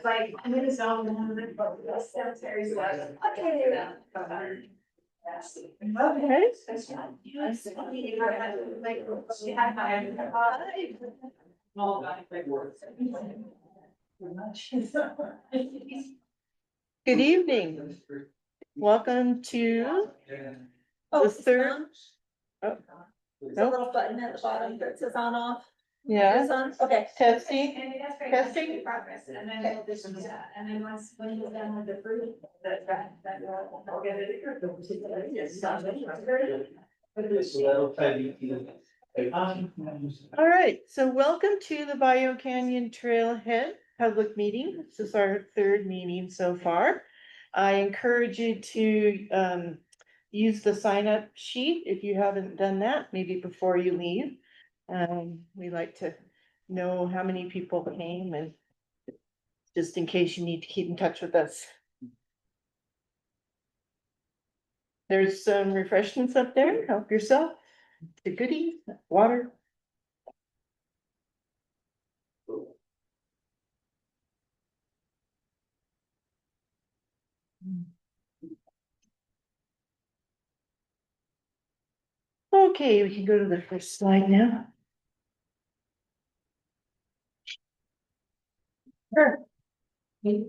like, I'm in a zone, but the cemeteries was. Okay. Good evening. Welcome to the third. Oh, There's a little button at the bottom that says on off. yeah. It's on, okay. Testing. Testing. Progress, and then we'll just, and then once, when you're done with the fruit, that we'll get it. All right, so welcome to the Bayo Canyon Trailhead public meeting. This is our third meeting so far. I encourage you to use the sign up sheet if you haven't done that, maybe before you leave. We like to know how many people came and just in case you need to keep in touch with us. There's some refreshments up there. Help yourself. The goodies, water. Okay, we can go to the first slide now. Sure. All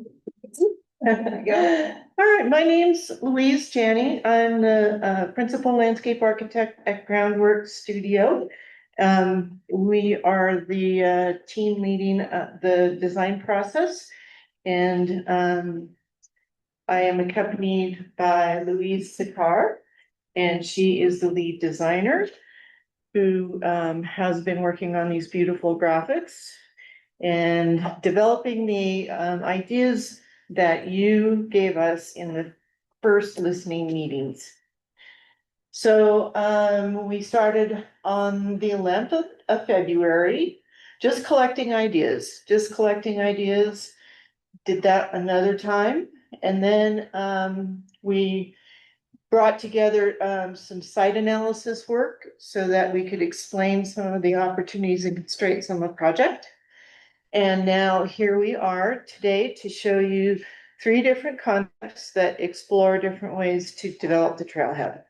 right, my name's Louise Janney. I'm the principal landscape architect at Groundwork Studio. We are the team leading the design process, and I am accompanied by Louise Sikar, and she is the lead designer who has been working on these beautiful graphics and developing the ideas that you gave us in the first listening meetings. So we started on the 11th of February, just collecting ideas, Did that another time. And then we brought together some site analysis work so that we could explain some of the opportunities and constraints on the project. And now here we are today to show you 3 different concepts that explore different ways to develop the trailhead.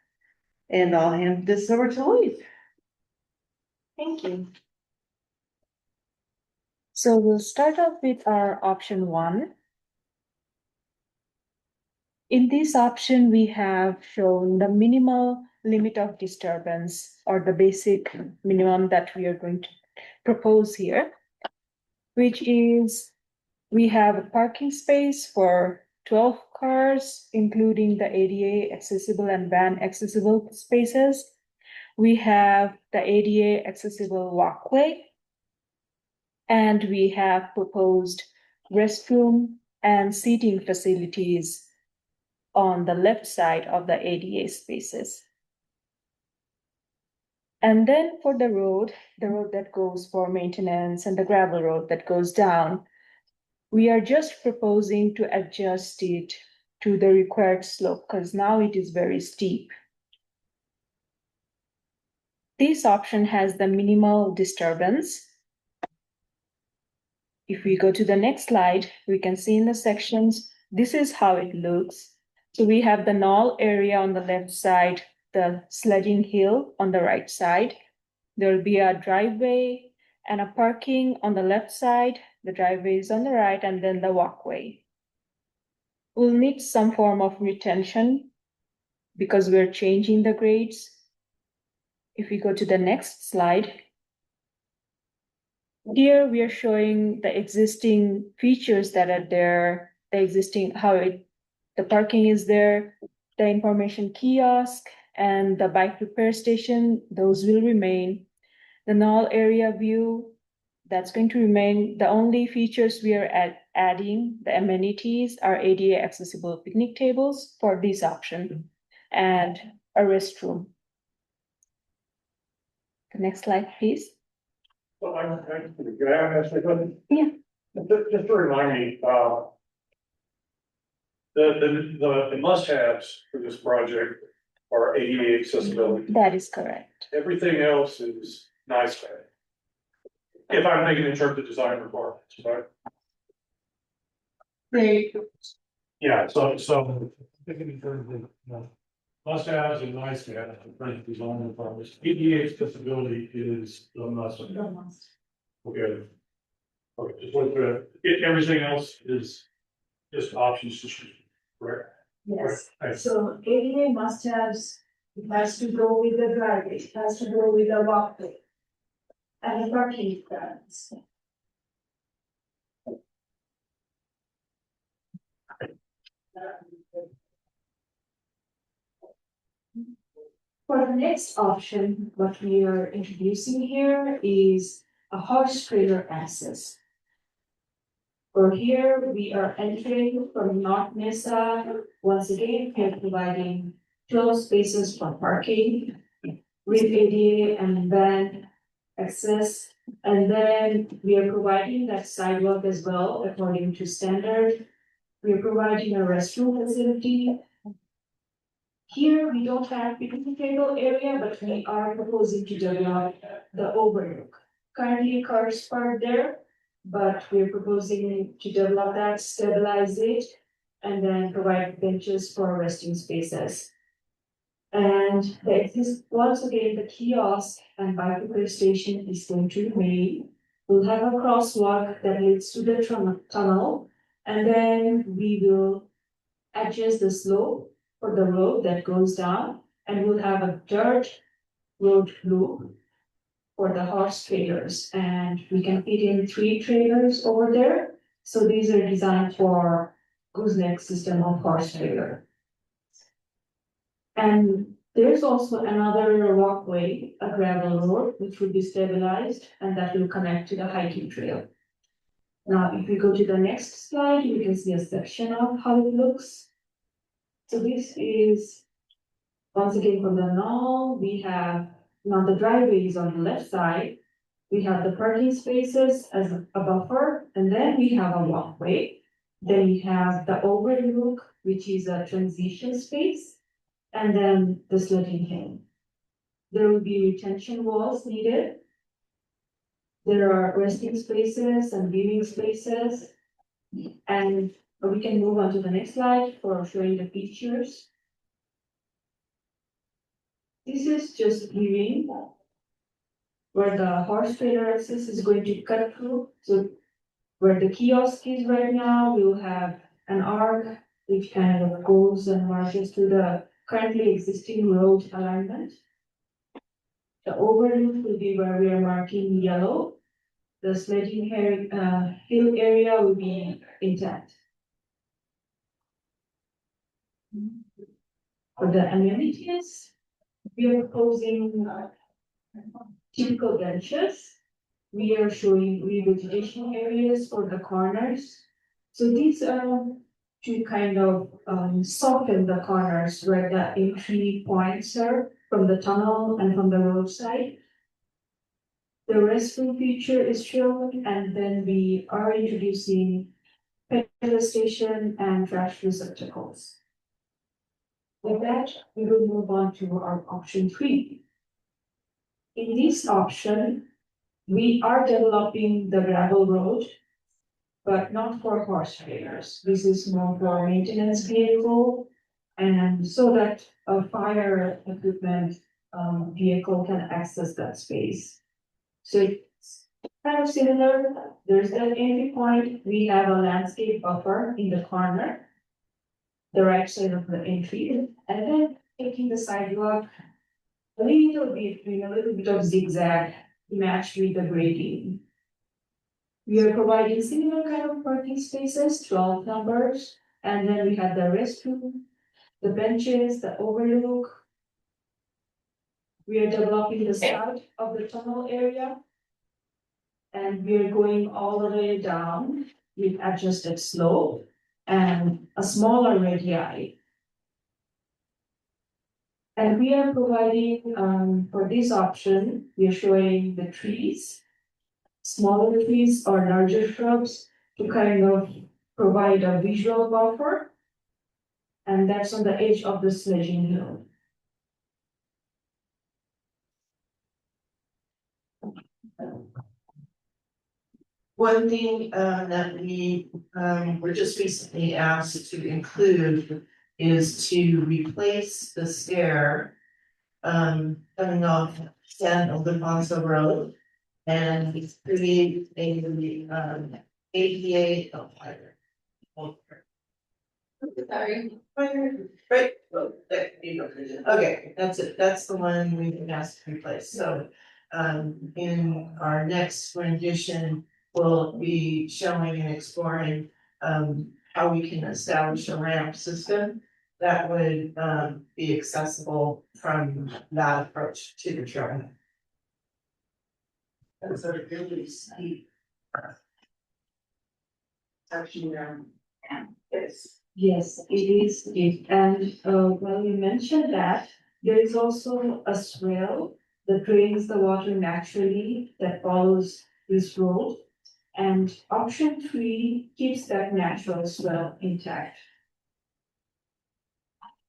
And I'll hand this over to Louise. Thank you. So we'll start off with our option 1. In this option, we have shown the minimal limit of disturbance, or the basic minimum that we are going to propose here, which is we have a parking space for 12 cars, including the ADA accessible and van accessible spaces. We have the ADA accessible walkway, and we have proposed restroom and seating facilities on the left side of the ADA spaces. And then for the road that goes for maintenance and the gravel road that goes down, we are just proposing to adjust it to the required slope because now it is very steep. This option has the minimal disturbance. If we go to the next slide, we can see in the sections, this is how it looks. So we have the null area on the left side, the sledging hill on the right side. There will be a driveway and a parking on the left side. The driveway is on the right, and then the walkway. We'll need some form of retention because we're changing the grades. If we go to the next slide, here we are showing the existing features that are there, the existing, the parking is there, the information kiosk, and the bike repair station, those will remain. The null area view, that's going to remain. The only features we are adding, the amenities, are ADA accessible picnic tables for this option and a restroom. The next slide, please. So can I ask a question? Yeah. Just to remind me, the must-haves for this project are ADA accessibility. That is correct. Everything else is nice to have. If I'm thinking in terms of design requirements, right? They, Yeah, so thinking in terms of, you know, must haves and nice to have, different design requirements. ADA accessibility is the must. Okay. Okay, just like everything else is just options to choose, correct? Yes, Right. so ADA must haves, it has to go with the driveway, it has to go with the walkway. And the parking requirements. For the next option, what we are introducing here is a horse trailer access. For here, we are entering from North Mesa. Once again, we are providing closed spaces for parking with ADA and van access. And then we are providing that sidewalk as well, according to standard. We are providing a restroom facility. Here, we don't have picnic table area, but we are proposing to develop the overlook. Currently, cars parked there, but we're proposing to develop that, stabilize it, and then provide benches for resting spaces. And the once again, the kiosk and bicycle station is going to remain. We'll have a crosswalk that leads to the tunnel, and then we will adjust the slope for the road that goes down, and we'll have a dirt road loop for the horse trailers, and we can fit in 3 trailers over there. So these are designed for gooseneck system of horse trailer. And there's also another walkway, a gravel road, which will be stabilized, and that will connect to the hiking trail. Now, if we go to the next slide, you can see a section of how it looks. So this is, once again, from the null, we have, now the driveway is on the left side. We have the parking spaces as a buffer, and then we have a walkway. Then we have the overlook, which is a transition space, and then the sledding hill. There will be retention walls needed. There are resting spaces and viewing spaces. And we can move on to the next slide for showing the features. This is just viewing where the horse trailer access is going to cut through. So where the kiosk is right now, we'll have an arc which kind of goes and marches to the currently existing road alignment. The overlook will be where we are marking yellow. The sledding hill area will be intact. For the amenities, we are proposing typical benches. We are showing revegetation areas for the corners. So these are to kind of soften the corners where the entry points are from the tunnel and from the roadside. The restroom feature is shown, and then we are introducing petrol station and trash receptacles. With that, we will move on to our option 3. In this option, we are developing the gravel road, but not for horse trailers. This is more for maintenance vehicle, and so that a fire equipment vehicle can access that space. So it's kind of similar. There's that entry point. We have a landscape buffer in the corner, the right side of the entry, and then taking the sidewalk a little bit, doing a little bit of zigzag to match with the grading. We are providing similar kind of parking spaces, 12 numbers, and then we have the restroom, the benches, the overlook. We are developing the start of the tunnel area. And we are going all the way down with adjusted slope and a smaller radii. And we are providing, for this option, we are showing the trees, smaller trees or larger shrubs to kind of provide a visual buffer. And that's on the edge of the sledging hill. One thing that we were just recently asked to include is to replace the stair coming off San Ildefonso Road and create a ADA. Sorry. Right, oh, there you go. Okay, that's it, that's the one we've been asked to replace, so. In our next rendition, we'll be showing and exploring, how we can establish a ramp system. That would, be accessible from that approach to the trail. That's a really steep. Actually, yes. Yes, it is, and while you mentioned that, there is also a swell that drains the water naturally that follows this road. And option 3 keeps that natural swell intact.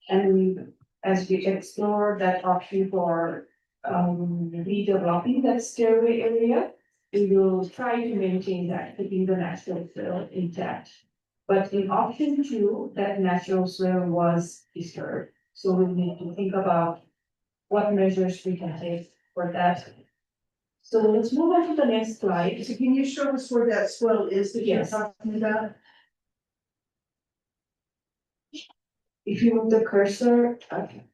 And as we explore that option for redeveloping that stairway area, we will try to maintain that, keeping the natural swell intact. But in option 2, that natural swell was disturbed, so we need to think about what measures we can take for that. So let's move on to the next slide. So can you show us where that swell is that you're Yes. talking about? If you move the cursor, okay.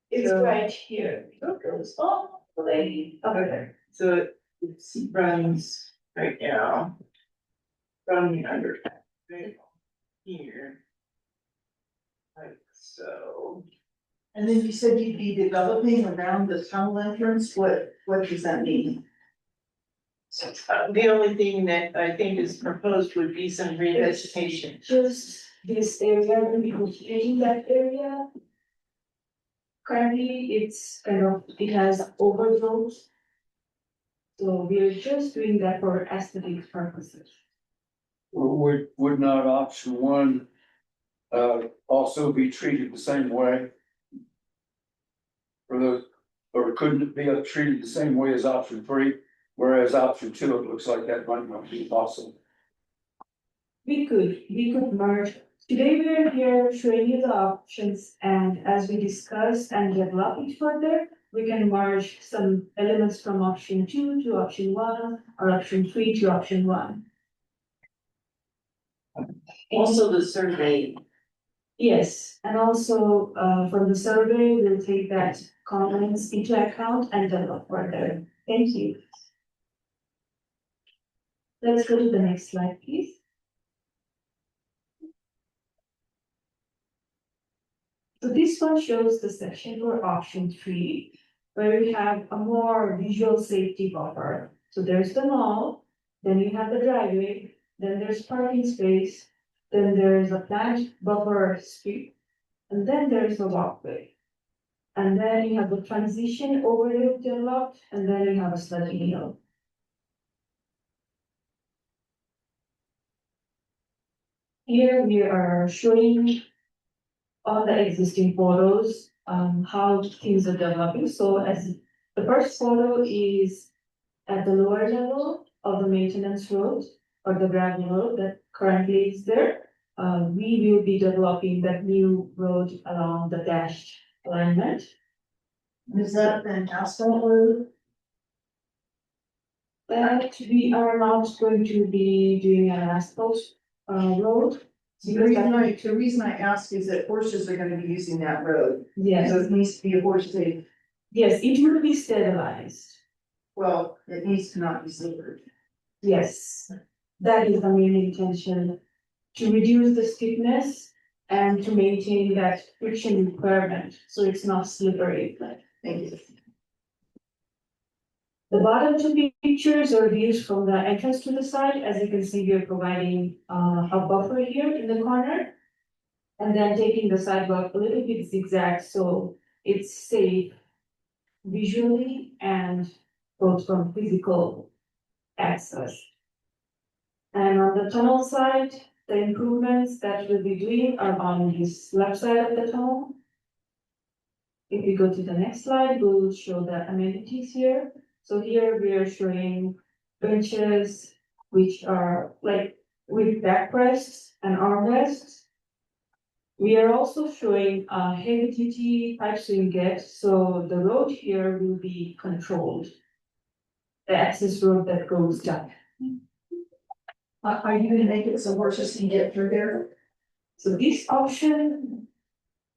It's So- right here. It goes all the way up there. So it runs right now. From the under, right here. Like so. And then you said you'd be developing around the tunnel entrance, what does that mean? The only thing that I think is proposed would be some revegetation. Just this area, when we go in that area. Currently, it's kind of, it has overgrowth. So we're just doing that for aesthetic purposes. Would not option 1 also be treated the same way? Or couldn't it be treated the same way as option 3, whereas option 2, it looks like that might not be possible. We could merge. Today we are here showing you the options, and as we discuss and develop it further, we can merge some elements from option 2 to option 1 or option 3 to option 1. Also the survey. Yes, and also from the survey, we'll take that comments into account and develop further. Thank you. Let's go to the next slide, please. So this one shows the section for option 3, where we have a more visual safety buffer. So there's the mall, then you have the driveway, then there's parking space, then there's a plant buffer strip, and then there's a walkway. And then you have the transition overlay developed, and then you have a sledding hill. Here we are showing on the existing photos, how things are developing. So as the first photo is at the lower level of the maintenance road or the gravel road that currently is there. We will be developing that new road along the dashed alignment. Is that an asphalt road? That we are not going to be doing an asphalt road. The reason I ask is that horses are gonna be using that road, Yes, so it needs to be a horse safe. yes, it will be stabilized. Well, it needs to not be slippery. Yes, that is the main intention, to reduce the stiffness and to maintain that friction requirement, so it's not slippery. Thank you. The bottom two pictures are views from the entrance to the site. As you can see, we are providing a buffer here in the corner. And then taking the sidewalk a little bit zigzag, so it's safe visually and both from physical access. And on the tunnel side, the improvements that we'll be doing are on this left side of the tunnel. If you go to the next slide, we'll show the amenities here. So here we are showing benches which are like with backrests and armrests. We are also showing a heavy duty pipe swing gate, so the road here will be controlled. The access road that goes down. Are you gonna make it so horses can get through there? So this option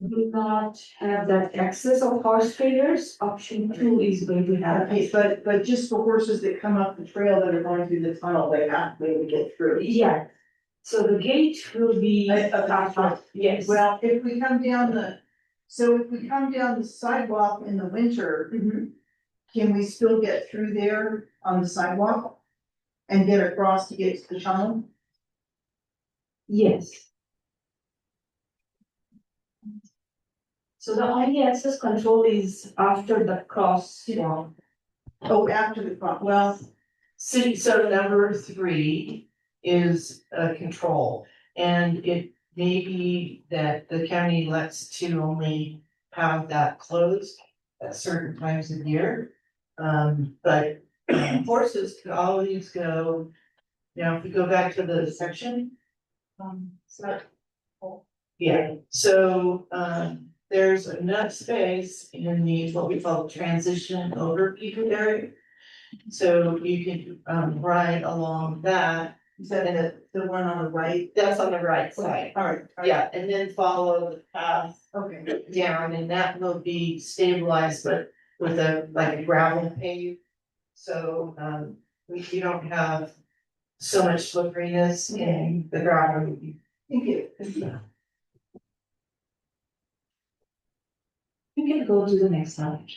will not have that access of horse trailers. Option 2 is going to have. Okay, but just for horses that come up the trail that are going through the tunnel, they have to be able to get through. Yeah, so the gate will be. Yes. Well, if we come down if we come down the sidewalk in the winter, can we still get through there on the sidewalk? And get across to get to the tunnel? Yes. So the only access control is after the crosswalk. Oh, after the front, well, So number 3 is control, and it may be that the county lets to only have that closed at certain times of year. But horses could always go, now if we go back to the section. Yeah, so there's enough space in the, what we call transition overview area. So you can ride along that. is that the one on the right? That's on the right side. All right. Yeah, and then follow the path Okay, down, and that will be stabilized, but with a gravel pave. So you don't have so much slipperiness in the gravel. thank you. You can go to the next slide.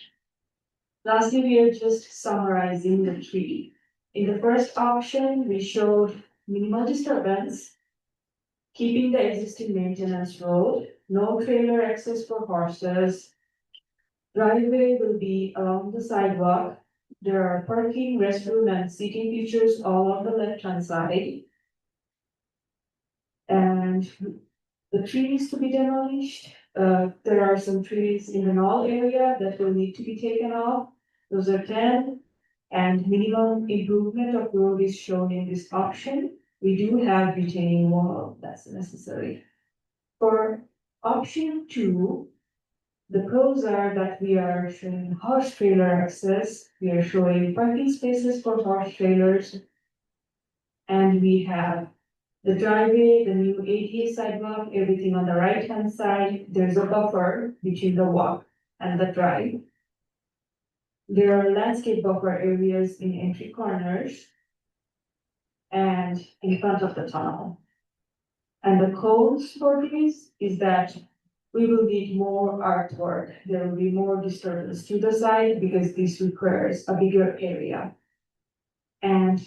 Lastly, we are just summarizing the tree. In the first option, we showed minimal disturbance, keeping the existing maintenance road, no trailer access for horses. Driveway will be along the sidewalk. There are parking, restroom, and seating features all on the left-hand side. And the trees to be demolished. There are some trees in the knoll area that will need to be taken off. Those are 10. And minimum improvement of road is shown in this option. We do have retaining wall that's necessary. For option 2, the pros are that we are showing horse trailer access. We are showing parking spaces for horse trailers. And we have the driveway, the new ADA sidewalk, everything on the right-hand side. There's a buffer between the walk and the drive. There are landscape buffer areas in entry corners and in front of the tunnel. And the cause for this is that we will need more artwork. There will be more disturbance to the side because this requires a bigger area. And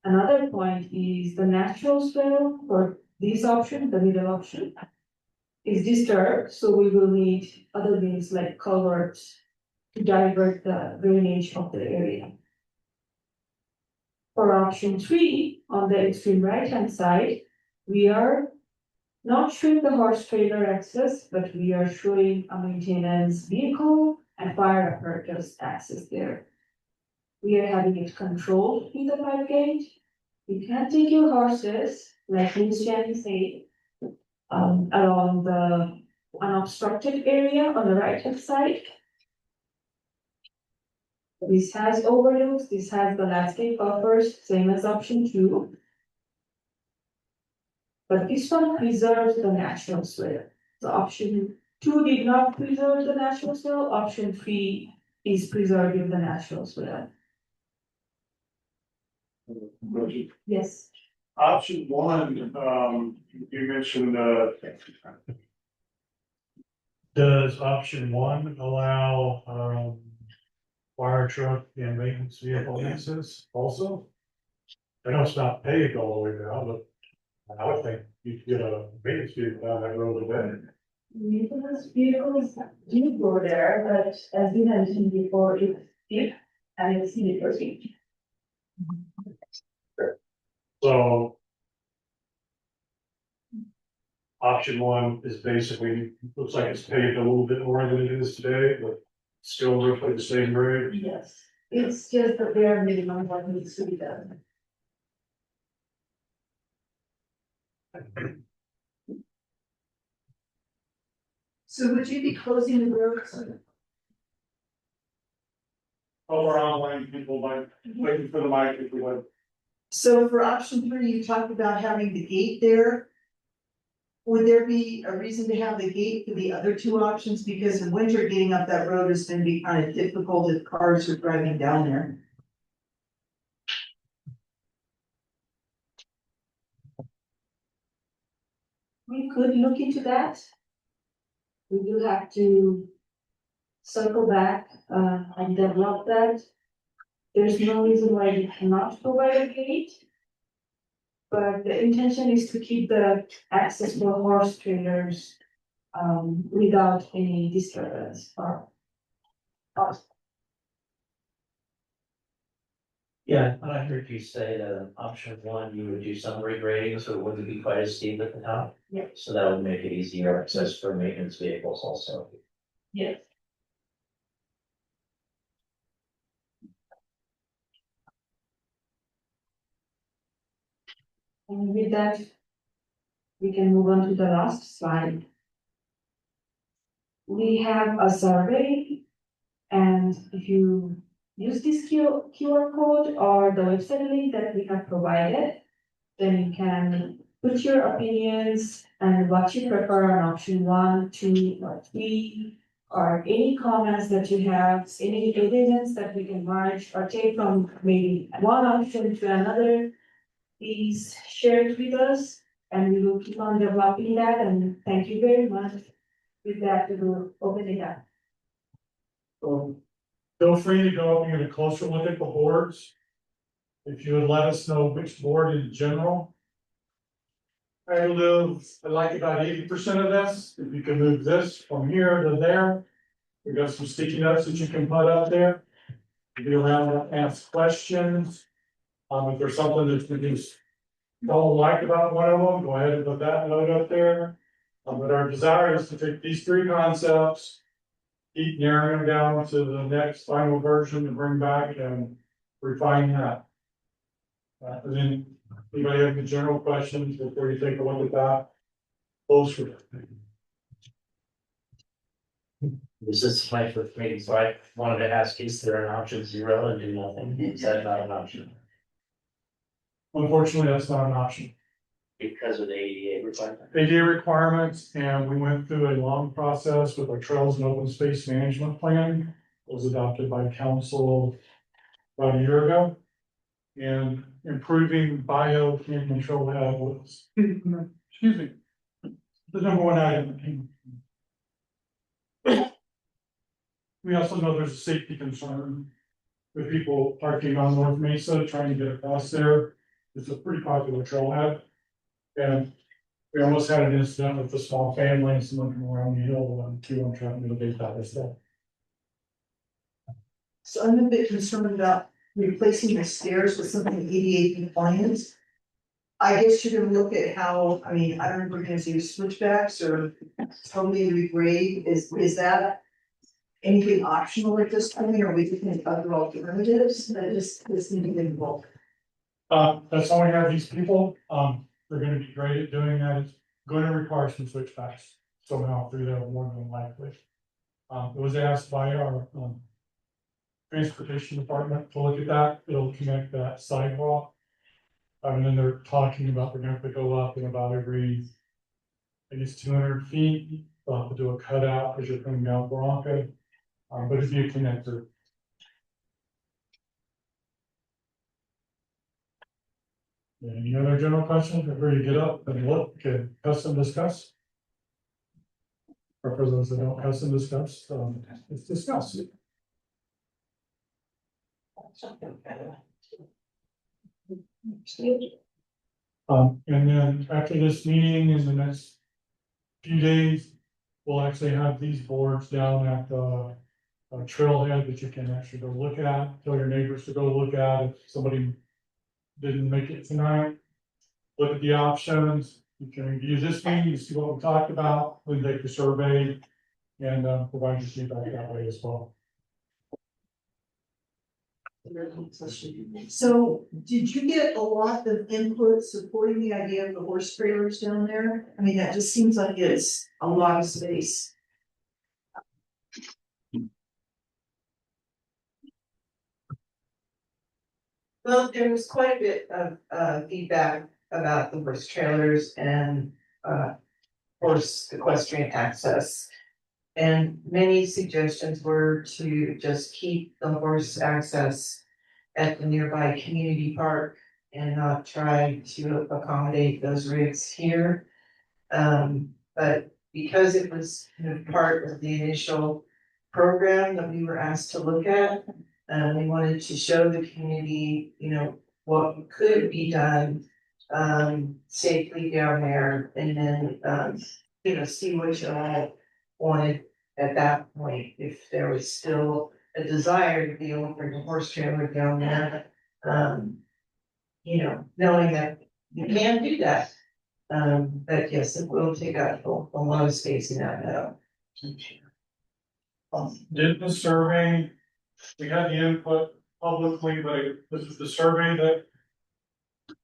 another point is the natural swell for this option, the middle option, is disturbed, so we will need other means like culverts to divert the drainage of the area. For option 3, on the extreme right-hand side, we are not showing the horse trailer access, but we are showing a maintenance vehicle and fire apparatus access there. We are having it controlled with the pipe gate. You can take your horses, like Ms. Jenny said, along the unobstructed area on the right-hand side. This has overlooks, this has the landscape buffers, same as option 2. But this one preserves the natural swell. So option 2 did not preserve the natural swell, option 3 is preserving the natural swell. Yes. Option 1, you mentioned, does option 1 allow, fire truck and maintenance vehicle access also? I know it's not paved all the way down, but I would think you could get a maintenance vehicle down that road a bit. Maintenance vehicles do go there, but as we mentioned before, it's deep and it's slippery. So. Option 1 is basically, looks like it's paved a little bit more than it is today, but still roughly the same grade. Yes. It's just the bare minimum what needs to be done. So would you be closing the roads? Over online, people like waiting for the mic if we would. So for option 3, you talked about having the gate there. Would there be a reason to have the gate for the other 2 options? Because in winter, getting up that road is gonna be kind of difficult if cars are driving down there. We could look into that. We will have to circle back, and develop that. There's no reason why we cannot provide a gate. But the intention is to keep the access for horse trailers, without any disturbance or. Yeah, and I heard you say that in option 1, you would do some regrading, so it wouldn't be quite as steep at the top. Yeah. So that would make it easier access for maintenance vehicles also. Yes. And with that, we can move on to the last slide. We have a survey, and if you use this QR code or the website link that we have provided, then you can put your opinions and what you prefer on option 1, 2, or 3, or any comments that you have, any evidence that we can merge or take from maybe one option to another. Please share it with us, and we will keep on developing that, and thank you very much. With that, we will open it up. So feel free to go up and get a closer look at the boards. If you would let us know which board in general. I like about 80% of this. If you can move this from here to there. We got some sticky notes that you can put up there. Be around to ask questions. If there's something that you just don't like about one of them, go ahead and put that note up there. But our desire is to take these 3 concepts, keep narrowing them down to the next final version and bring back and refine that. And then, anybody have any general questions before you take a look at that? Closer. This is my first meeting, so I wanted to ask, is there an option 0 and do nothing? Is that not an option? Unfortunately, that's not an option. Because of the ADA requirement? ADA requirements, and we went through a long process with our trails and open space management plan. It was adopted by council about a year ago. And improving Bayo and Trailhead was, excuse me, the #1 item. We also know there's a safety concern with people parking on North Mesa, trying to get across there. It's a pretty popular trailhead. And we almost had an incident with a small family and someone from around the hill, and I'm trying to mitigate that as well. So I'm a bit concerned about replacing the stairs with something ADA compliant. I guess you're gonna look at how, I mean, I don't know if we're gonna do switchbacks or totally regrade, is that anything optional at this point, or are we looking at other alternatives that just need to get involved? That's how we have these people, they're gonna be great at doing that, it's gonna require some switchbacks somehow through there more than likely. It was asked by our, transportation department to look at that, it'll connect that sidewalk. And then they're talking about, they're gonna have to go up in about every, I guess, 200 feet, they'll have to do a cutout because you're coming down Bronco. But if you connector. Any other general questions before you get up and look, and custom discuss? Or for those that don't custom discuss, let's discuss it. And then after this meeting in the next few days, we'll actually have these boards down at the trailhead that you can actually go look at, tell your neighbors to go look at if somebody didn't make it tonight. Look at the options, you can review this meeting, you see what we talked about, then take the survey and provide your feedback that way as well. So did you get a lot of input supporting the idea of the horse trailers down there? I mean, that just seems like it's a lot of space. Well, there was quite a bit of feedback about the horse trailers and horse equestrian access. And many suggestions were to just keep the horse access at the nearby community park and not try to accommodate those routes here. But because it was kind of part of the initial program that we were asked to look at, we wanted to show the community, what could be done safely down there, and then see what you all wanted at that point, if there was still a desire to be able to bring a horse trailer down there. Knowing that you can do that. But yes, it will take up a lot of space in that meadow. Did the survey, we had the input publicly, but this is the survey that.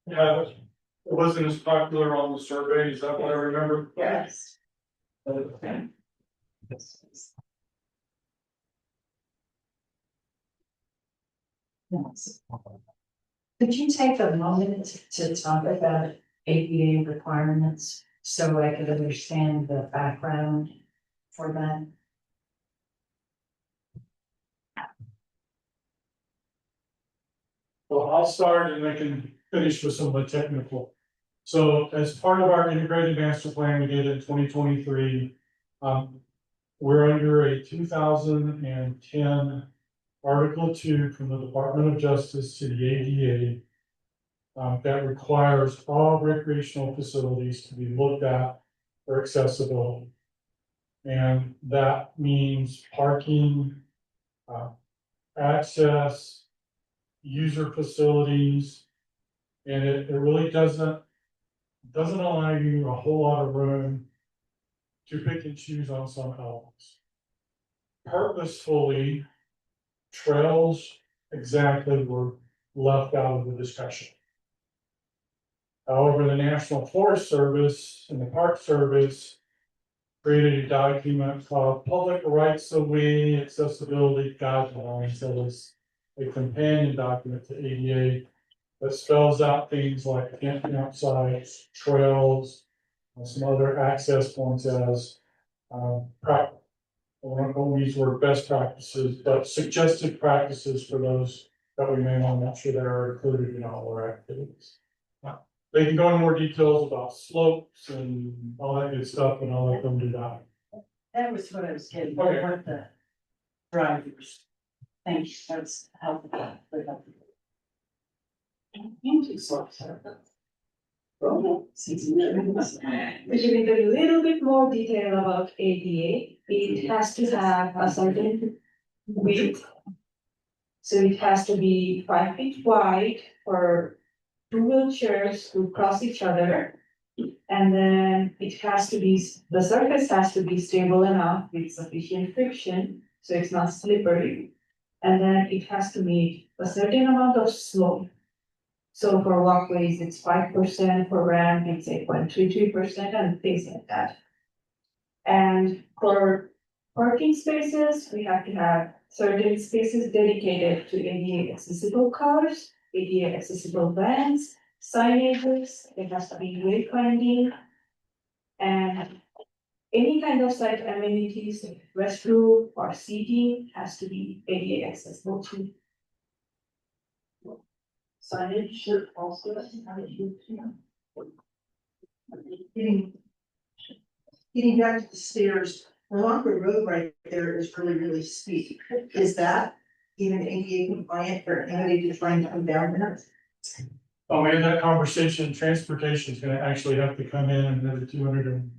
Yeah, it wasn't as popular on the survey, is that what I remember? Yes. Yes. Could you take a moment to talk about ADA requirements so I could understand the background for that? Well, I'll start and I can finish with some of the technical. So as part of our integrated master plan we did in 2023, we're under a 2010 Article 2 from the Department of Justice to the ADA that requires all recreational facilities to be looked at for accessibility. And that means parking, access, user facilities, and it really doesn't allow you a whole lot of room to pick and choose on some elements. Purposefully, trails exactly were left out of the discussion. However, the National Forest Service and the Park Service created a document called Public Rights of Way Accessibility Guidelines that is a companion document to ADA that spells out things like camping outside, trails, and some other access points as I won't use the word best practices, but suggested practices for those that we may want to make sure that are included in all our activities. They can go into more details about slopes and all that good stuff, and I'll let them do that. That was what I was getting, Okay. what the drivers. Thanks, that's helpful. Into slots. We should give a little bit more detail about ADA. It has to have a certain width. So it has to be 5 feet wide for two wheelchairs to cross each other. And then it has to be, the surface has to be stable enough with sufficient friction, so it's not slippery. And then it has to meet a certain amount of slope. So for walkways, it's 5%, for ramp, it's 8.33%, and things like that. And for parking spaces, we have to have certain spaces dedicated to ADA accessible cars, ADA accessible vans, signages, it has to be wayfinding. And any kind of site amenities, restroom or seating has to be ADA accessible too. Signage should also. Getting back to the stairs, the Longer Road right there is really, really steep. Is that even ADA compliant for anybody to try and come down there? Oh, we had that conversation, transportation is gonna actually have to come in and another 200 and.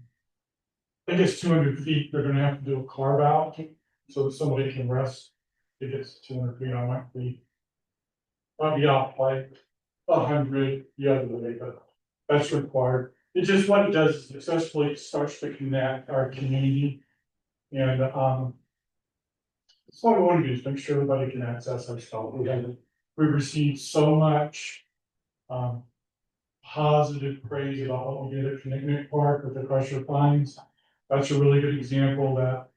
I think it's 200 feet, they're gonna have to do a carve out, so that somebody can rest. If it's 200 feet, I might be off by 100 the other way, but that's required. It just what it does is successfully starts to connect our community. And So what we want to do is make sure everybody can access our stuff. We've received so much, positive praise about what we did at Picnic Park with the crusher fines. That's a really good example that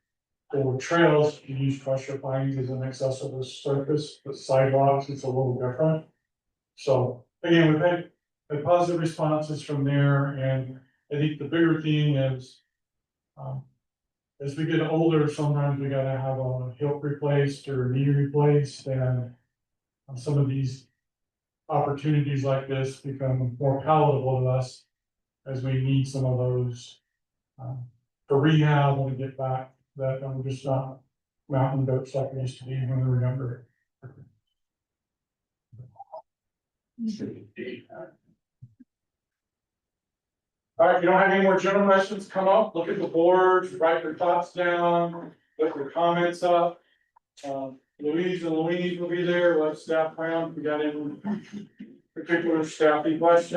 for trails, you use crusher fines as an accessible surface, but sidewalks, it's a little different. So again, we've had positive responses from there, and I think the bigger thing is, as we get older, sometimes we gotta have a hip replaced or a knee replaced, and some of these opportunities like this become more palatable to us as we need some of those for rehab and to get back that we're just not mountain goats like we used to be when we were younger. All right, if you don't have any more general questions, come up, look at the boards, write your thoughts down, put your comments up. Louise and Louise will be there, let staff around, if we got any particular staffy questions.